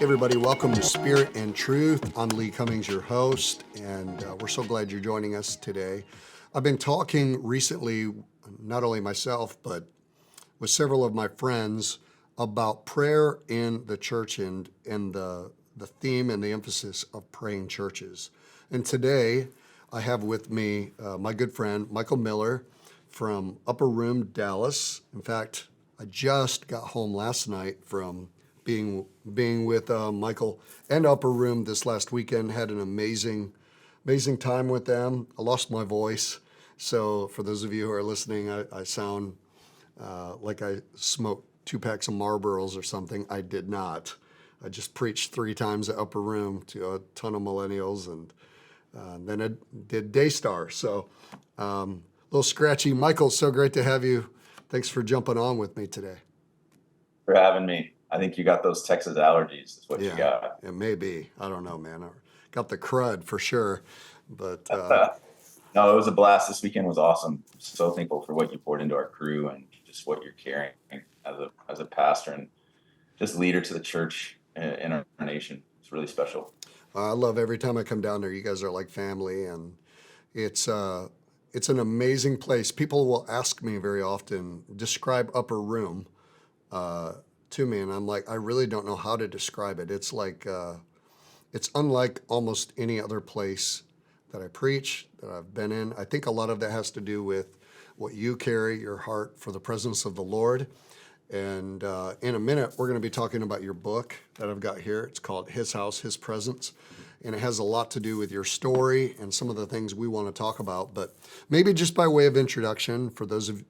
Everybody, welcome to Spirit and Truth. I'm Lee Cummings, your host, and we're so glad you're joining us today. I've been talking recently, not only myself, but with several of my friends about prayer in the church and the theme and the emphasis of praying churches. And today, I have with me my good friend, Michael Miller from UPPERROOM Dallas. In fact, I just got home last night from being with Michael and UPPERROOM this last weekend. Had an amazing time with them. I lost my voice, so for those of you who are listening, I sound like I smoked 2 packs of Marlboros or something. I did not. I just preached 3 times at UPPERROOM to a ton of millennials, and then I did Daystar. So a little scratchy. Michael, so great to have you. Thanks for jumping on with me today. For having me. I think you got those Texas allergies, is what you got. It may be. I don't know, man. I got the crud for sure. But no, it was a blast. This weekend was awesome. So thankful for what you poured into our crew and just what you're carrying as a pastor and just leader to the church in our nation. It's really special. I love every time I come down there. You guys are like family, and it's an amazing place. People will ask me very often, describe UPPERROOM to me, and I'm like, I really don't know how to describe it. It's like, it's unlike almost any other place that I preach, that I've been in. I think a lot of that has to do with what you carry, your heart for the presence of the Lord. And in a minute, we're going to be talking about your book that I've got here. It's called His House, His Presence. And it has a lot to do with your story and some of the things we want to talk about. But maybe just by way of introduction, for those of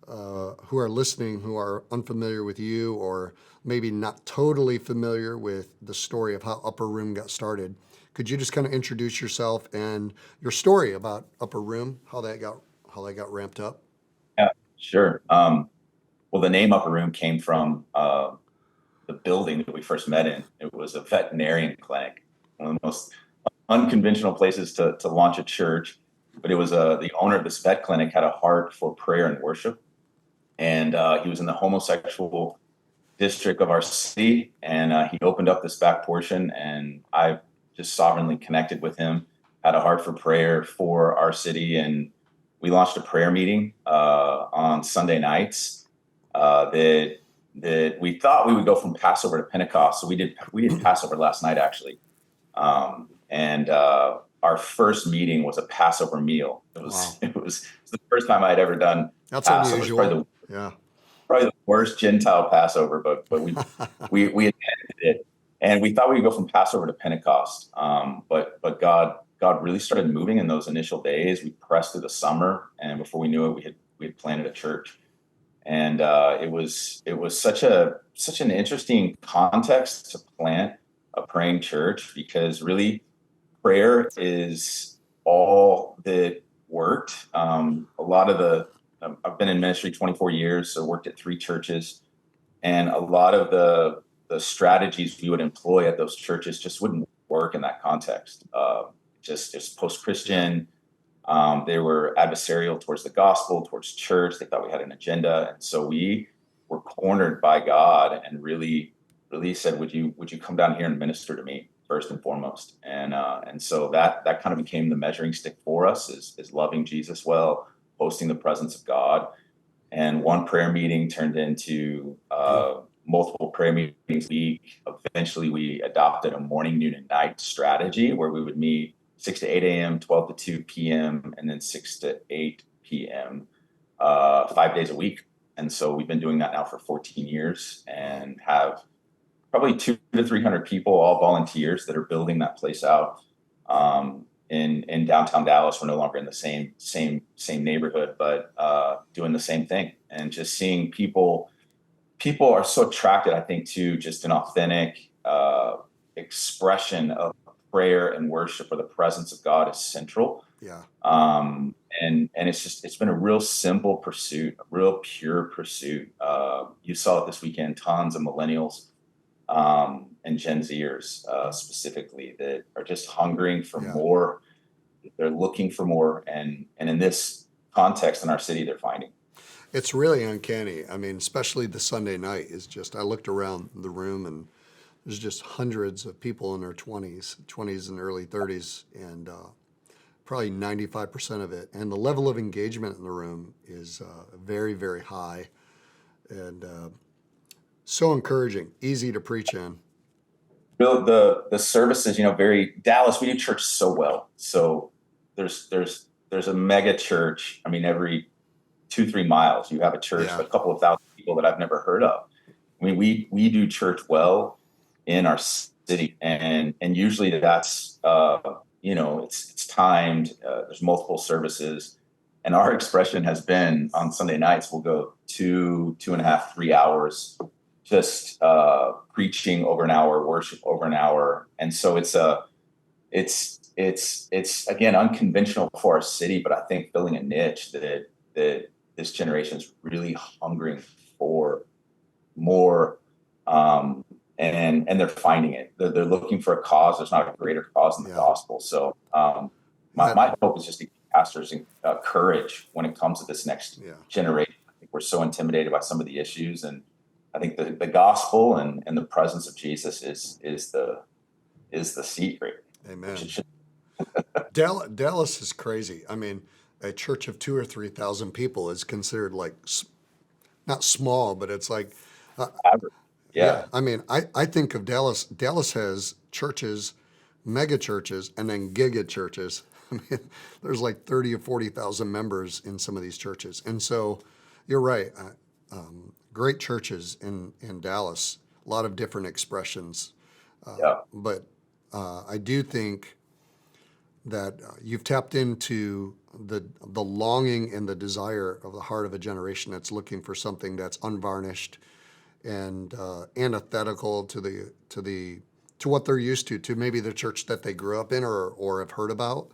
who are listening, who are unfamiliar with you, or maybe not totally familiar with the story of how UPPERROOM got started, could you just kind of introduce yourself and your story about UPPERROOM, how that got ramped up? Yeah, sure. Well, the name UPPERROOM came from the building that we first met in. It was a veterinarian clinic, one of the most unconventional places to launch a church. But it was the owner of this vet clinic had a heart for prayer and worship. And he was in the homosexual district of our city, and he opened up this back portion, and I just sovereignly connected with him, had a heart for prayer for our city, and we launched a prayer meeting on Sunday nights that we thought we would go from Passover to Pentecost. So we did Passover last night, actually. And our first meeting was a Passover meal. It was the first time I had ever done That's Passover. unusual. Probably the worst Gentile Passover, but we attended it, and we thought we would go from Passover to Pentecost. But God really started moving in those initial days. We pressed through the summer, and before we knew it, we had planted a church. And it was such an interesting context to plant a praying church, because really prayer is all that worked. A lot of I've been in ministry 24 years, so worked at 3 churches, and a lot of the strategies we would employ at those churches just wouldn't work in that context. Just post-Christian. They were adversarial towards the gospel, towards church. They thought we had an agenda, and so we were cornered by God and really said, "Would you come down here and minister to me first and foremost?" And so that kind of became the measuring stick for us, is loving Jesus well, hosting the presence of God. And one prayer meeting turned into multiple prayer meetings a week. Eventually, we adopted a morning, noon, and night strategy where we would meet 6 to 8 a.m., 12 to 2 p.m., and then 6 to 8 p.m., 5 days a week. And so we've been doing that now for 14 years and have probably 200 to 300 people, all volunteers, that are building that place out. In downtown Dallas, we're no longer in the same neighborhood, but doing the same thing, and just seeing people are so attracted, I think, to just an authentic expression of prayer and worship, where the presence of God is central. And it's been a real simple pursuit, a real pure pursuit. You saw it this weekend, tons of millennials and Gen Zers specifically that are just hungering for more. They're looking for more, and in this context in our city, they're finding. It's really uncanny. I mean, especially the Sunday night is just, I looked around the room, and there's just hundreds of people in their 20s and early 30s, and probably 95% of it. And the level of engagement in the room is very, very high, and so encouraging, easy to preach in. Bill, the services, very Dallas. We do church so well. So there's a mega church. I mean, every 2-3 miles, you have a church, Yeah. a couple of thousand people that I've never heard of. I mean, we do church well in our city, and usually that's it's timed. There's multiple services, and our expression has been on Sunday nights we'll go 2.5, 3 hours, just preaching over an hour, worship over an hour, and so it's again unconventional for our city, but I think filling a niche that this generation is really hungering for more, and they're finding it. They're looking for a cause. There's not a greater cause in the gospel. So my hope is just to give pastors courage when it comes to this next generation. I think we're so intimidated by some of the issues, and I think the gospel and the presence of Jesus is the secret. Amen. Dallas is crazy. I mean, a church of 2,000 or 3,000 people is considered like not small, but it's like, yeah. I mean, I think of Dallas. Dallas has churches, mega churches, and then giga churches. I mean, there's like 30 or 40,000 members in some of these churches, and so you're right. Great churches in Dallas, a lot of different expressions, but I do think that you've tapped into the longing and the desire of the heart of a generation that's looking for something that's unvarnished and antithetical to what they're used to maybe the church that they grew up in or have heard about,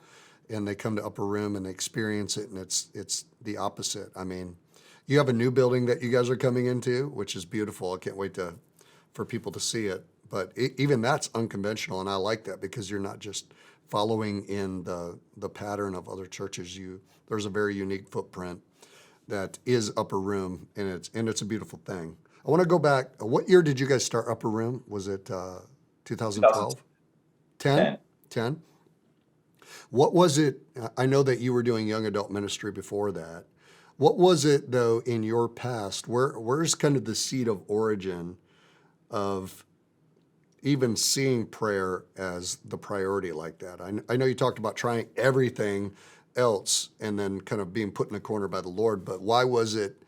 and they come to Upper Room and they experience it, and it's the opposite. I mean, you have a new building that you guys are coming into, which is beautiful. I can't wait for people to see it. But even that's unconventional, and I like that because you're not just following in the pattern of other churches. There's a very unique footprint that is Upper Room, and it's a beautiful thing. I want to go back. What year did you guys start Upper Room? Was it 2012? 10? 10? What was it? I know that you were doing young adult ministry before that. What was it, though, in your past? Where's kind of the seed of origin of even seeing prayer as the priority like that? I know you talked about trying everything else and then kind of being put in a corner by the Lord, but why was it?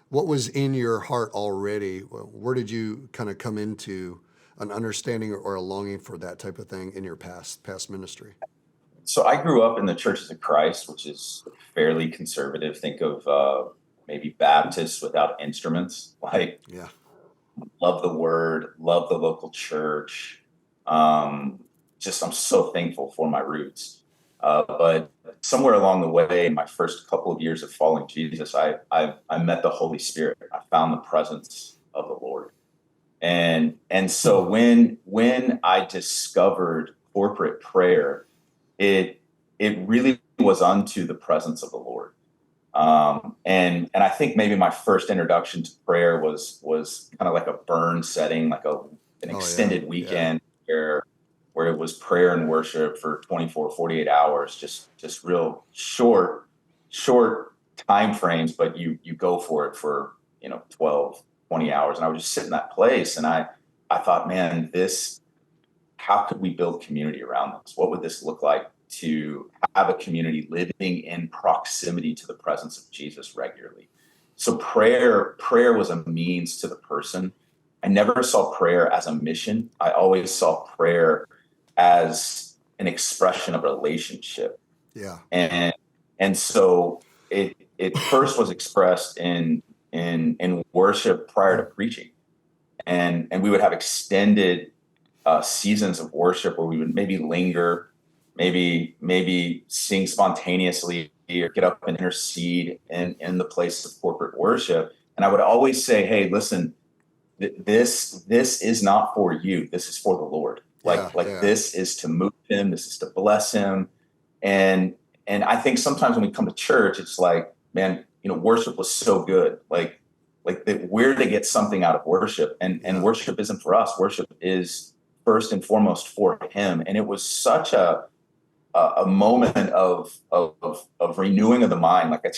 What was in your heart already? Where did you kind of come into an understanding or a longing for that type of thing in your past ministry? So I grew up in the Churches of Christ, which is fairly conservative. Think of maybe Baptists without instruments. Like, love the word, love the local church. I'm so thankful for my roots. But somewhere along the way, in my first couple of years of following Jesus, I met the Holy Spirit. I found the presence of the Lord. And so when I discovered corporate prayer, it really was unto the presence of the Lord. And I think maybe my first introduction to prayer was kind of like a burn setting, like an extended weekend where it was prayer and worship for 24, 48 hours, just real short time frames, but you go for it for 12, 20 hours. And I would just sit in that place, and I thought, man, how could we build community around this? What would this look like to have a community living in proximity to the presence of Jesus regularly? So prayer was a means to the person. I never saw prayer as a mission. I always saw prayer as an expression of relationship. Yeah. And so it first was expressed in worship prior to preaching. And we would have extended seasons of worship where we would maybe linger, maybe sing spontaneously or get up and intercede in the place of corporate worship. And I would always say, hey, listen, this is not for you. This is for the Lord. This is to move him. This is to bless him. And I think sometimes when we come to church, it's like, man, worship was so good. Like we're to get something out of worship, and worship isn't for us. Worship is first and foremost for him. And it was such a moment of renewing of the mind. Like I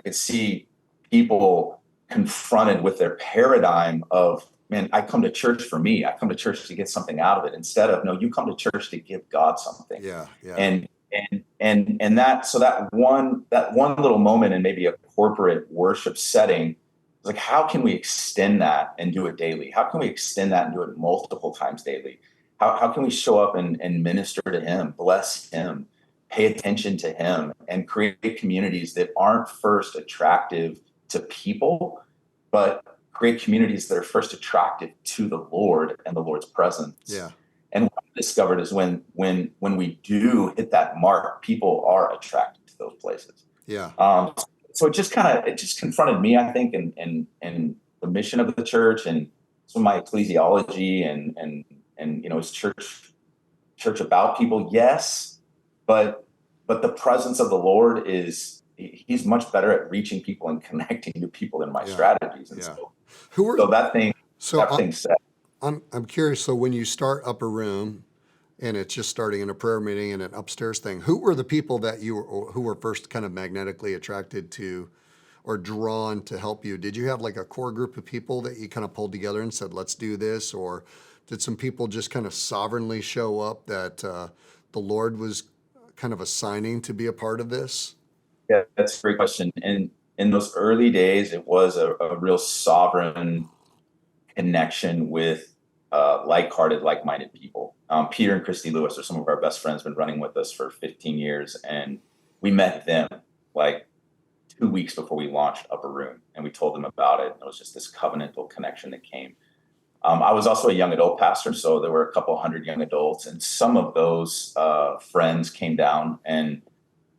could see people confronted with their paradigm of, man, I come to church for me. I come to church to get something out of it, instead of, no, you come to church to give God something. Yeah, yeah. And that one little moment in maybe a corporate worship setting, it's like, how can we extend that and do it daily? How can we extend that and do it multiple times daily? How can we show up and minister to him, bless him, pay attention to him, and create communities that aren't first attractive to people, but create communities that are first attractive to the Lord and the Lord's presence. Yeah. And what I discovered is when we do hit that mark, people are attracted to those places. Yeah. So it just confronted me, I think, in the mission of the church and some of my ecclesiology and is church about people? Yes, but the presence of the Lord he's much better at reaching people and connecting to people than my strategies. And so that thing said. I'm curious. So when you start Upper Room, and it's just starting in a prayer meeting and an upstairs thing, who were the people that who were first kind of magnetically attracted to or drawn to help you? Did you have like a core group of people that you kind of pulled together and said, let's do this? Or did some people just kind of sovereignly show up that the Lord was kind of assigning to be a part of this? Yeah, that's a great question. And in those early days, it was a real sovereign connection with like-hearted, like-minded people. Peter and Christy Lewis are some of our best friends, been running with us for 15 years. And we met them like 2 weeks before we launched Upper Room, and we told them about it. And it was just this covenantal connection that came. I was also a young adult pastor, so there were a couple hundred young adults, and some of those friends came down and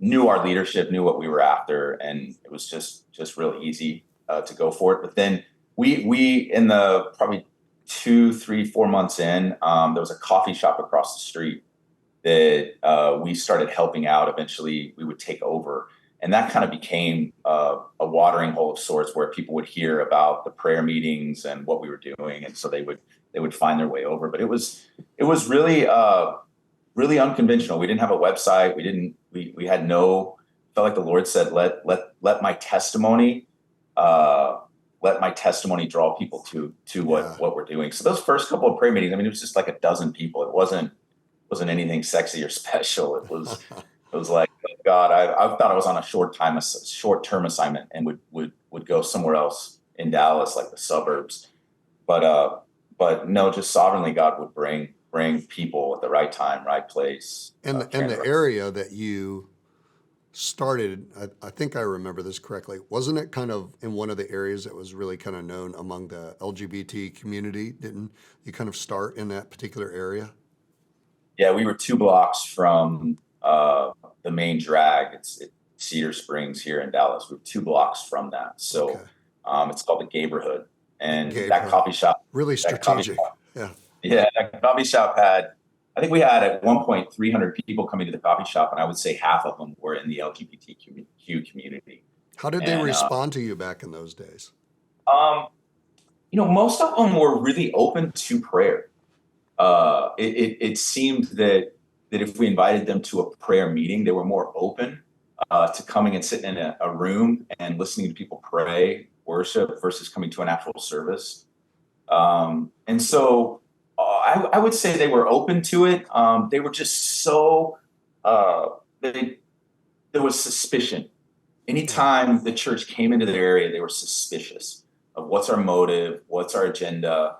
knew our leadership, knew what we were after, and it was just real easy to go for it. But then we in the probably 2, 3, 4 months in, there was a coffee shop across the street that we started helping out. Eventually, we would take over. And that kind of became a watering hole of sorts, where people would hear about the prayer meetings and what we were doing, and so they would find their way over. But it was really really unconventional. We didn't have a website. We had no. Felt like the Lord said, let my testimony draw people to what we're doing. So those first couple of prayer meetings, I mean, it was just like a dozen people. It wasn't anything sexy or special. It was like, oh God, I thought I was on a short-term assignment and would go somewhere else in Dallas, like the suburbs. But no, just sovereignly God would bring people at the right time, right place. And the area that you started, I think I remember this correctly, wasn't it kind of in one of the areas that was really kind of known among the LGBT community? Didn't you kind of start in that particular area? Yeah, we were 2 blocks from the main drag. It's Cedar Springs here in Dallas. We were 2 blocks from that. So it's called the Gayborhood. And that coffee shop. Really strategic. Yeah, that coffee shop I think we had at one point 300 people coming to the coffee shop, and I would say half of them were in the LGBTQ community. How did they respond to you back in those days? Most of them were really open to prayer. It seemed that if we invited them to a prayer meeting, they were more open to coming and sitting in a room and listening to people pray, worship, versus coming to an actual service. And so I would say they were open to it. They were just so, there was suspicion. Anytime the church came into their area, they were suspicious of what's our motive, what's our agenda.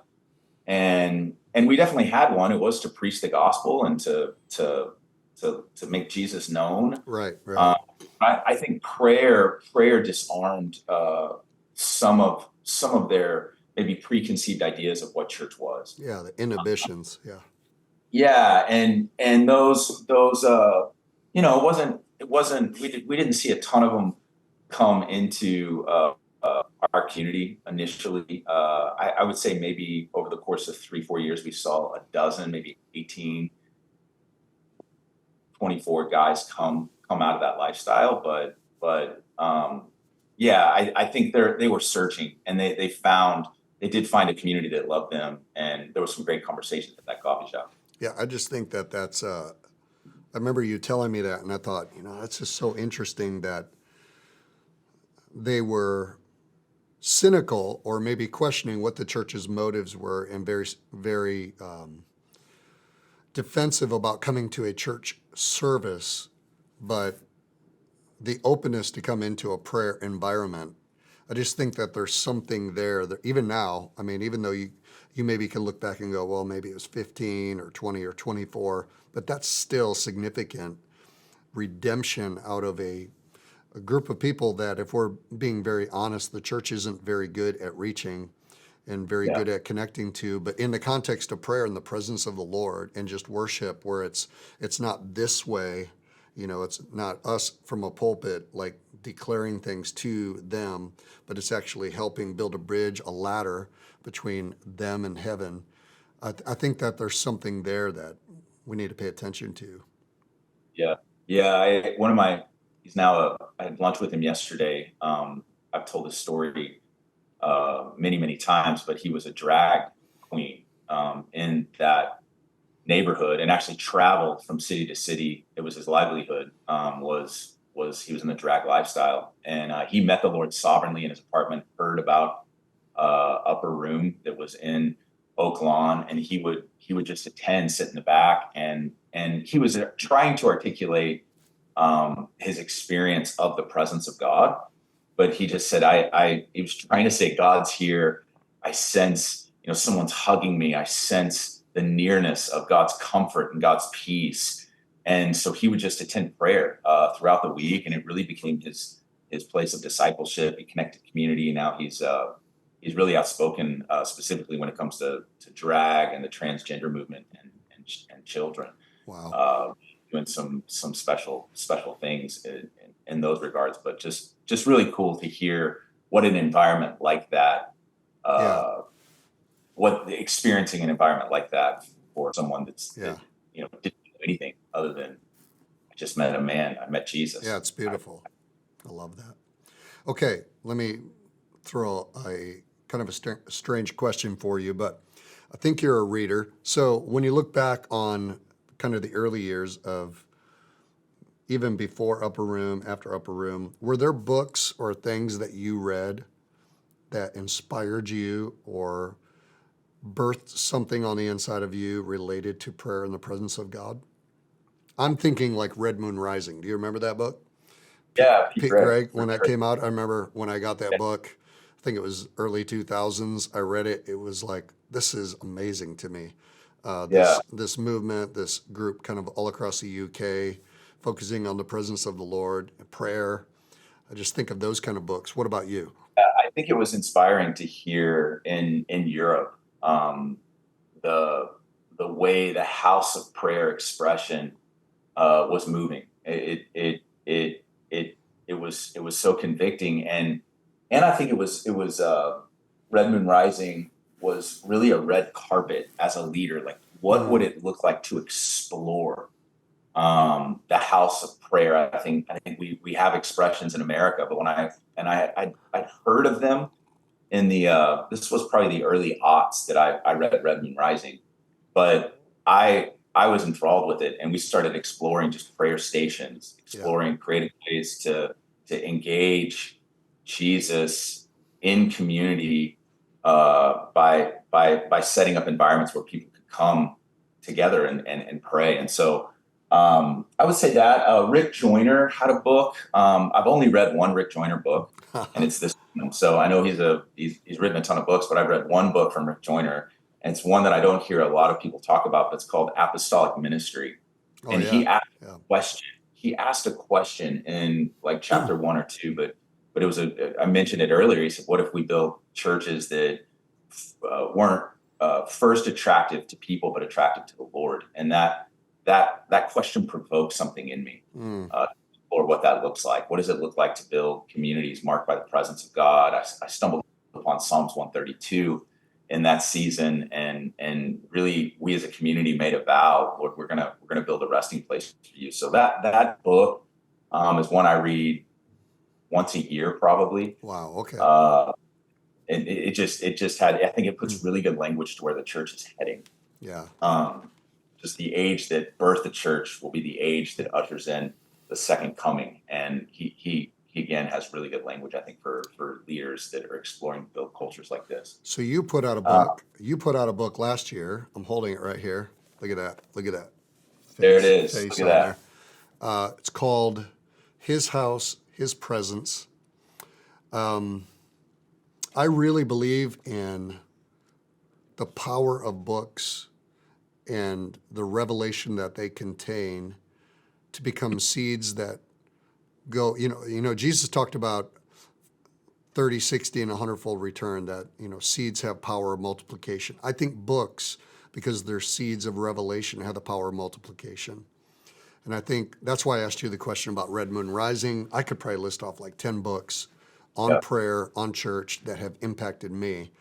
And we definitely had one. It was to preach the gospel and to make Jesus known. Right. I think prayer disarmed some of their maybe preconceived ideas of what church was. Yeah, the inhibitions. Yeah, and those it wasn't we didn't see a ton of them come into our community initially. I would say maybe over the course of 3-4 years, we saw a dozen, maybe 18, 24 guys come out of that lifestyle. But I think they were searching, and they found they did find a community that loved them, and there was some great conversations at that coffee shop. Yeah, I just think that that's, I remember you telling me that, and I thought, that's just so interesting that they were cynical or maybe questioning what the church's motives were and very, very defensive about coming to a church service, but the openness to come into a prayer environment. I just think that there's something there that even now, I mean, even though you maybe can look back and go, well, maybe it was 15 or 20 or 24, but that's still significant redemption out of a group of people that, if we're being very honest, the church isn't very good at reaching and very Yeah. good at connecting to, but in the context of prayer and the presence of the Lord and just worship, where it's not this way, it's not us from a pulpit like declaring things to them, but it's actually helping build a bridge, a ladder between them and heaven. I think that there's something there that we need to pay attention to. Yeah. He's now, I had lunch with him yesterday. I've told this story many, many times, but he was a drag queen in that neighborhood, and actually traveled from city to city. It was his livelihood. He was in the drag lifestyle, and he met the Lord sovereignly in his apartment. Heard about Upper Room that was in Oak Lawn, and he would just attend, sit in the back, and he was trying to articulate his experience of the presence of God. But he just said, he was trying to say, God's here. I sense, someone's hugging me. I sense the nearness of God's comfort and God's peace. And so he would just attend prayer throughout the week, and it really became his place of discipleship. He connected community, and now he's really outspoken, specifically when it comes to drag and the transgender movement and children. Wow. Doing some special things in those regards, but just really cool to hear what an environment like that, experiencing an environment like that for someone that didn't do anything other than, I just met a man, I met Jesus. Yeah, it's beautiful. I love that. Okay, let me throw a kind of a strange question for you, but I think you're a reader. So when you look back on kind of the early years of even before Upper Room, after Upper Room, were there books or things that you read that inspired you or birthed something on the inside of you related to prayer and the presence of God? I'm thinking like Red Moon Rising. Do you remember that book? Yeah, Pete Gregg, when that came out, I remember when I got that book, I think it was early 2000s. I read it. It was like, this is amazing to me. This movement, this group kind of all across the UK, focusing on the presence of the Lord, prayer. I just think of those kind of books. What about you? I think it was inspiring to hear in Europe the way the house of prayer expression was moving. It was so convicting, and I think it was Red Moon Rising was really a red carpet as a leader. Like, what would it look like to explore the house of prayer? I think we have expressions in America, but when I'd heard of them in the this was probably the early aughts that I read Red Moon Rising, but I was enthralled with it, and we started exploring just prayer stations, creating ways to engage Jesus in community by setting up environments where people could come together and pray. And so I would say that Rick Joyner had a book. I've only read one Rick Joyner book, and it's this one. So I know he's written a ton of books, but I've read one book from Rick Joyner, and it's one that I don't hear a lot of people talk about, but it's called Apostolic Ministry. He asked a question. He asked a question in like chapter 1 or 2, but it was I mentioned it earlier. He said, what if we built churches that weren't first attractive to people, but attractive to the Lord? And that question provoked something in me, or what that looks like. What does it look like to build communities marked by the presence of God? I stumbled upon Psalms 132 in that season, and really, we as a community made a vow: Lord, we're gonna build a resting place for you. So that book is one I read once a year, probably. Wow. Okay. it just had, I think it puts really good language to where the church is heading. Yeah. Just the age that birthed the church will be the age that ushers in the second coming. And he again has really good language, I think, for leaders that are exploring build cultures like this. So you put out a book. You put out a book last year. I'm holding it right here. Look at that. Look at that. There it is. Face Look at on that. there. It's called His House, His Presence. I really believe in the power of books and the revelation that they contain to become seeds that go, Jesus talked about 30, 60, and 100-fold return, that, seeds have power of multiplication. I think books, because they're seeds of revelation, have the power of multiplication. And I think that's why I asked you the question about Red Moon Rising. I could probably list off like 10 books on prayer, on church, that have impacted me.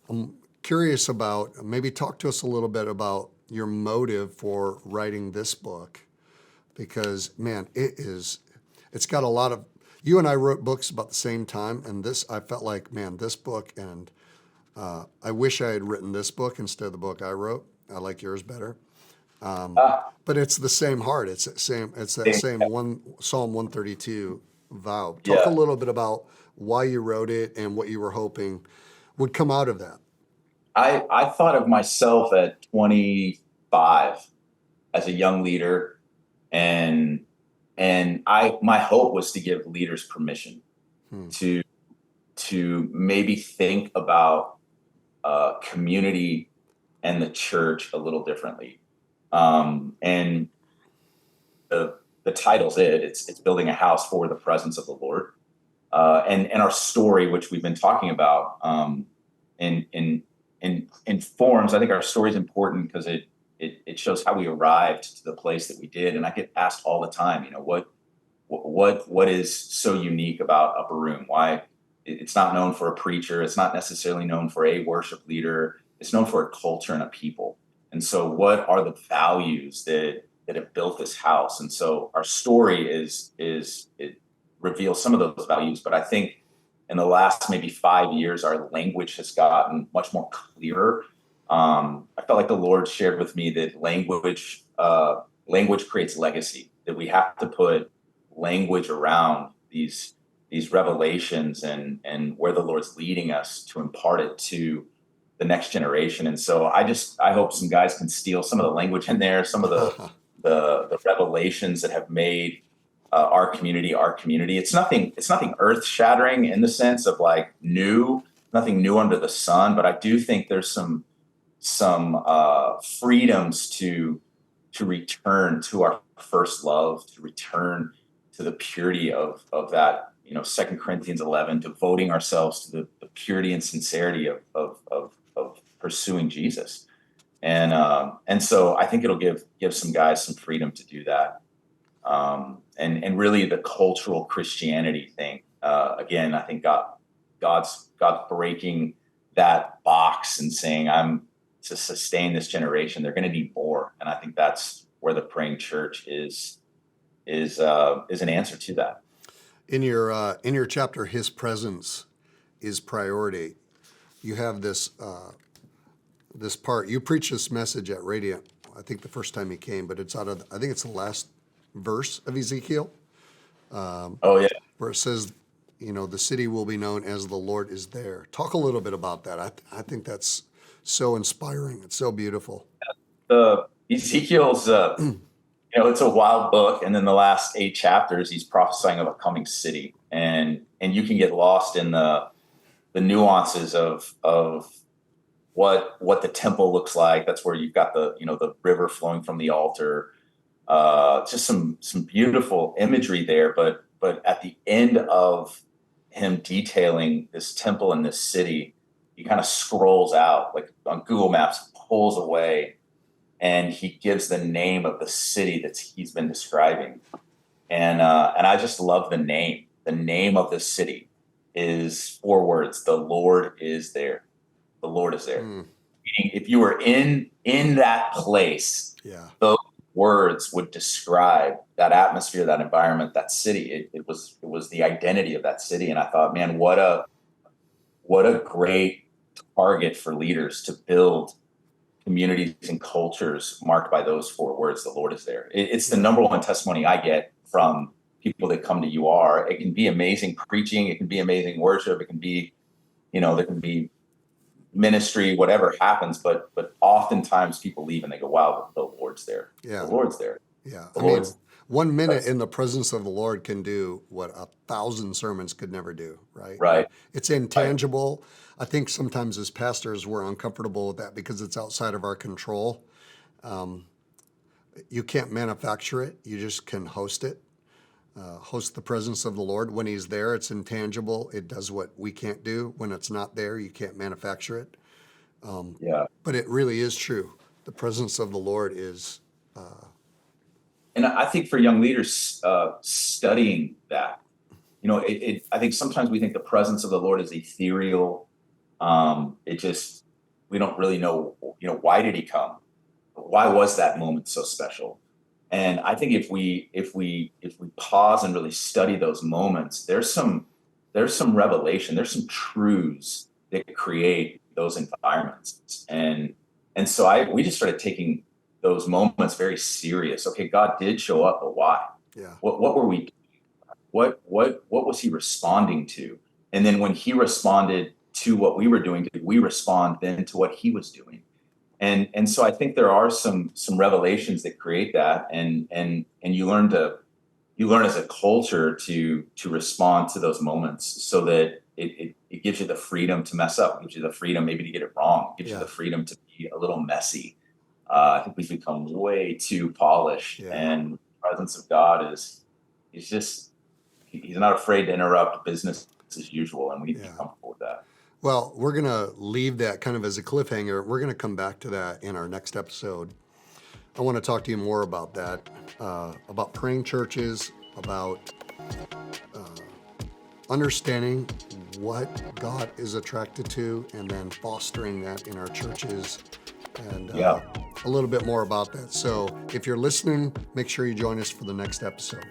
I'm curious about, maybe talk to us a little bit about your motive for writing this book, because, man, it's got a lot of, you and I wrote books about the same time, and I felt like, man, this book, and I wish I had written this book instead of the book I wrote. I like yours better. But it's the same heart. It's that same Psalm 132 vow. Talk a little bit about why you wrote it and what you were hoping would come out of that. I thought of myself at 25 as a young leader, and my hope was to give leaders permission to maybe think about community and the church a little differently. And the title's it's building a house for the presence of the Lord. And our story, which we've been talking about, informs, I think our story is important because it shows how we arrived to the place that we did. And I get asked all the time, what is so unique about Upper Room? Why it's not known for a preacher. It's not necessarily known for a worship leader. It's known for a culture and a people. And so what are the values that have built this house? And so our story it reveals some of those values, but I think in the last maybe 5 years, our language has gotten much more clearer. I felt like the Lord shared with me that language creates legacy, that we have to put language around these revelations and where the Lord's leading us to impart it to the next generation. And so I hope some guys can steal some of the language in there, some of the revelations that have made our community. It's nothing earth shattering in the sense of like nothing new under the sun, but I do think there's some freedoms to return to our first love, to return to the purity of that, 2 Corinthians 11, devoting ourselves to the purity and sincerity of pursuing Jesus. And so I think it'll give some guys some freedom to do that. And really the cultural Christianity thing. Again, I think God's breaking that box and saying, to sustain this generation, they're going to need more. And I think that's where the praying church is an answer to that. In your chapter, His Presence is Priority, you have this part. You preached this message at Radiant, I think the first time you came, but it's I think it's the last verse of Ezekiel. Where it says, the city will be known as the Lord is there. Talk a little bit about that. I think that's so inspiring. It's so beautiful. The Ezekiel's, it's a wild book. And then the last 8 chapters, he's prophesying of a coming city. And you can get lost in the nuances of what the temple looks like. That's where you've got the river flowing from the altar. Just some beautiful imagery there. But at the end of him detailing this temple and this city, he kind of scrolls out, like on Google Maps, pulls away, and he gives the name of the city that he's been describing. And I just love the name. The name of the city is 4 words. The Lord is there. The Lord is there. Meaning, if you were in that place, those words would describe that atmosphere, that environment, that city. It was the identity of that city. And I thought, man, what what a great target for leaders to build communities and cultures marked by those 4 words, the Lord is there. It's the number one testimony I get from people that come to UR. It can be amazing preaching, it can be amazing worship, it can be, there can be ministry, whatever happens, but oftentimes people leave and they go, wow, the Lord's there. Yeah. The Lord's there. Yeah. The I mean, Lord's 1 minute in the presence of the Lord can do what 1,000 sermons could never do, right? right. It's intangible. I think sometimes as pastors, we're uncomfortable with that because it's outside of our control. You can't manufacture it. You just can host it. Host the presence of the Lord. When he's there, it's intangible. It does what we can't do. When it's not there, you can't manufacture it. Yeah. But it really is true. The presence of the Lord is... And I think for young leaders, studying that, I think sometimes we think the presence of the Lord is ethereal. We don't really know, why did he come? Why was that moment so special? And I think if we pause and really study those moments, there's some revelation, there's some truths that create those environments. And so we just started taking those moments very serious. Okay, God did show up, but why? Yeah. What were we doing? What was he responding to? And then when he responded to what we were doing, did we respond then to what he was doing? And so I think there are some revelations that create that, and you learn as a culture to respond to those moments so that it gives you the freedom to mess up, gives you the freedom maybe to get it wrong, gives you the freedom to be a little messy. I think we've become way too polished, and the presence of God is just, he's not afraid to interrupt business as usual, and we need to be comfortable with that. Well, we're going to leave that kind of as a cliffhanger. We're going to come back to that in our next episode. I want to talk to you more about that, about praying churches, about understanding what God is attracted to, and then fostering that in our churches, and a little bit more about that. So if you're listening, make sure you join us for the next episode.